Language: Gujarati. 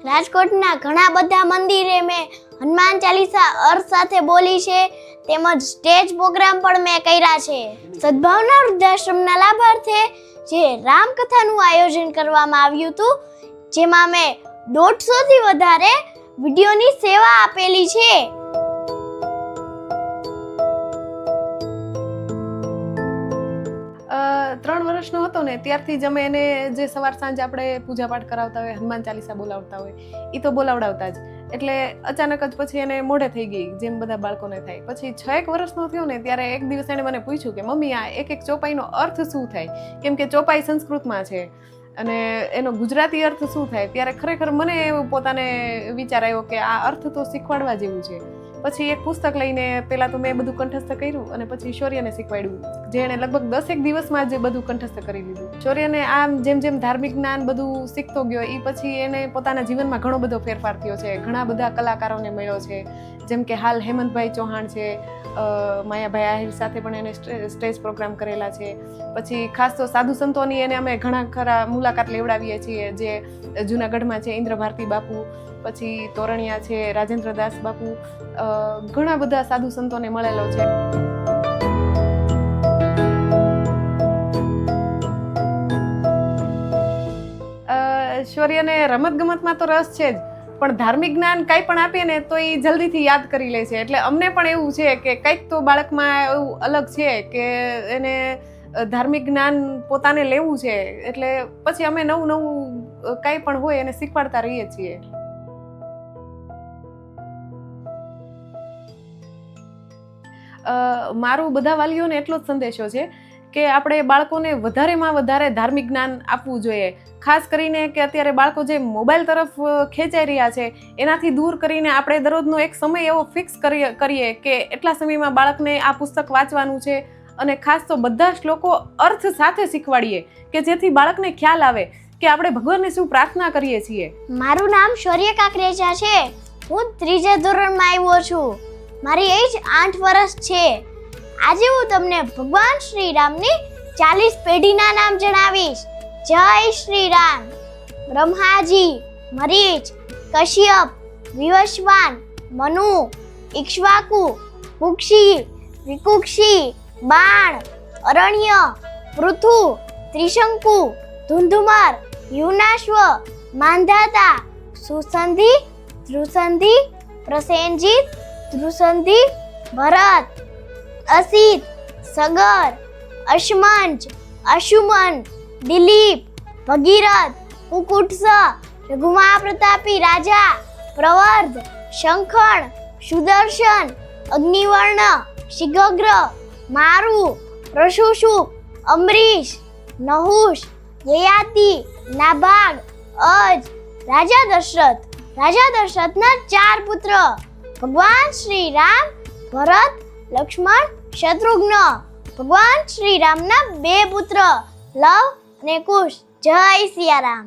રાજકોટના ઘણા બધા મંદિરે મેં હનુમાન ચાલીસા અર્થ સાથે બોલી છે, તેમજ સ્ટેજ પ્રોગ્રામ પણ મેં કર્યા છે. સદભાવના વૃદ્ધાશ્રમના લાભાર્થે જે રામકથાનું આયોજન કરવામાં આવ્યું હતું, જેમાં મેં 150 થી વધારે વિડીયોની સેવા આપેલી છે. ત્રણ વર્ષનો હતો ને ત્યારથી જ અમે એને જે સવાર સાંજ આપણે પૂજા પાઠ કરાવતા હોય, હનુમાન ચાલીસા બોલાવતા હોય, એ તો બોલાવડાવતા જ. એટલે અચાનક જ પછી એને મોઢે થઈ ગઈ, જેમ બધા બાળકોને થાય. પછી 6 વર્ષનો થયો ને ત્યારે એક દિવસ એણે મને પૂછ્યું કે મમ્મી આ એક ચોપાઈનો અર્થ શું થાય, કેમ કે ચોપાઈ સંસ્કૃતમાં છે અને એનો ગુજરાતી અર્થ શું થાય. ત્યારે ખરેખર મને એવો પોતાને વિચાર આવ્યો કે આ અર્થ તો શીખવાડવા જેવું છે. પછી એક પુસ્તક લઈને પહેલા તો મેં બધું કંઠસ્થ કર્યું અને પછી શૌર્યને શીખવાડ્યું, જેણે લગભગ 10 દિવસમાં જ બધું કંઠસ્થ કરી લીધું. શૌર્યને આમ જેમ જેમ ધાર્મિક જ્ઞાન બધું શીખતો ગયો, એ પછી એને પોતાના જીવનમાં ઘણો બધો ફેરફાર થયો છે. ઘણા બધા કલાકારોને મળ્યો છે, જેમ કે હાલ હેમંતભાઈ ચૌહાણ છે, માયાભાઈ આહિર સાથે પણ એને સ્ટેજ પ્રોગ્રામ કરેલા છે. પછી ખાસ તો સાધુ સંતોની એને અમે ઘણા ખરા મુલાકાત લેવડાવીએ છીએ, જે જુનાગઢમાં છે ઇન્દ્ર ભારતી બાપુ, પછી તોરણિયા છે રાજેન્દ્રદાસ બાપુ, ઘણા બધા સાધુ સંતોને મળેલો છે. શૌર્યને રમત ગમતમાં તો રસ છે જ, પણ ધાર્મિક જ્ઞાન કંઈ પણ આપીએ ને તો એ જલ્દીથી યાદ કરી લે છે. એટલે અમને પણ એવું છે કે કંઈક તો બાળકમાં એવું અલગ છે કે એને ધાર્મિક જ્ઞાન પોતાને લેવું છે. એટલે પછી અમે નવું નવું કંઈ પણ હોય એને શીખવાડતા રહીએ છીએ. મારું બધા વાલીઓને એટલો જ સંદેશો છે કે આપણે બાળકોને વધારેમાં વધારે ધાર્મિક જ્ઞાન આપવું જોઈએ. ખાસ કરીને કે અત્યારે બાળકો જે મોબાઈલ તરફ ખેંચાઈ રહ્યા છે, એનાથી દૂર કરીને આપણે દરરોજનો એક સમય એવો ફિક્સ કરીએ કે એટલા સમયમાં બાળકને આ પુસ્તક વાંચવાનું છે. અને ખાસ તો બધા શ્લોકો અર્થ સાથે શીખવાડીએ કે જેથી બાળકને ખ્યાલ આવે કે આપણે ભગવાનને શું પ્રાર્થના કરીએ છીએ. મારું નામ શૌર્ય કાકરેજા છે. હું 3જા ધોરણમાં આવ્યો છું. મારી એજ 8 વર્ષ છે. આજે હું તમને ભગવાન શ્રી રામની 40 પેઢીના નામ જણાવીશ. જય શ્રી રામ. બ્રહ્માજી, મરીચ, કશ્યપ, વિવસ્વાન, મનુ, ઇક્ષ્વાકુ, કુક્ષી, વિકુક્ષી, બાણ, અરણ્ય, પૃથુ, ત્રિશંકુ, ધુંધુમાર, યુનાશ્વ, માંધાતા, સુસંધિ, ધ્રુસંધિ, પ્રસેનજીત, ધ્રુસંધિ, ભરત, અસિત, સગર, અશ્મંજ, અશુમન, દિલીપ, ભગીરથ, કુકુટ્સ, રઘુમા પ્રતાપી રાજા, પ્રવર્ધ, શંખણ, સુદર્શન, અગ્નિવર્ણ, શિગગ્ર, મારુ, પ્રશુશુક, અમરીશ, નહુષ, યયાતિ, નાભાગ, અજ, રાજા દશરથ. રાજા દશરથના 4 પુત્ર ભગવાન શ્રી રામ, ભરત, લક્ષ્મણ, શત્રુઘ્ન. ભગવાન શ્રી રામના 2 પુત્ર લવ અને કુશ. જય સિયારામ.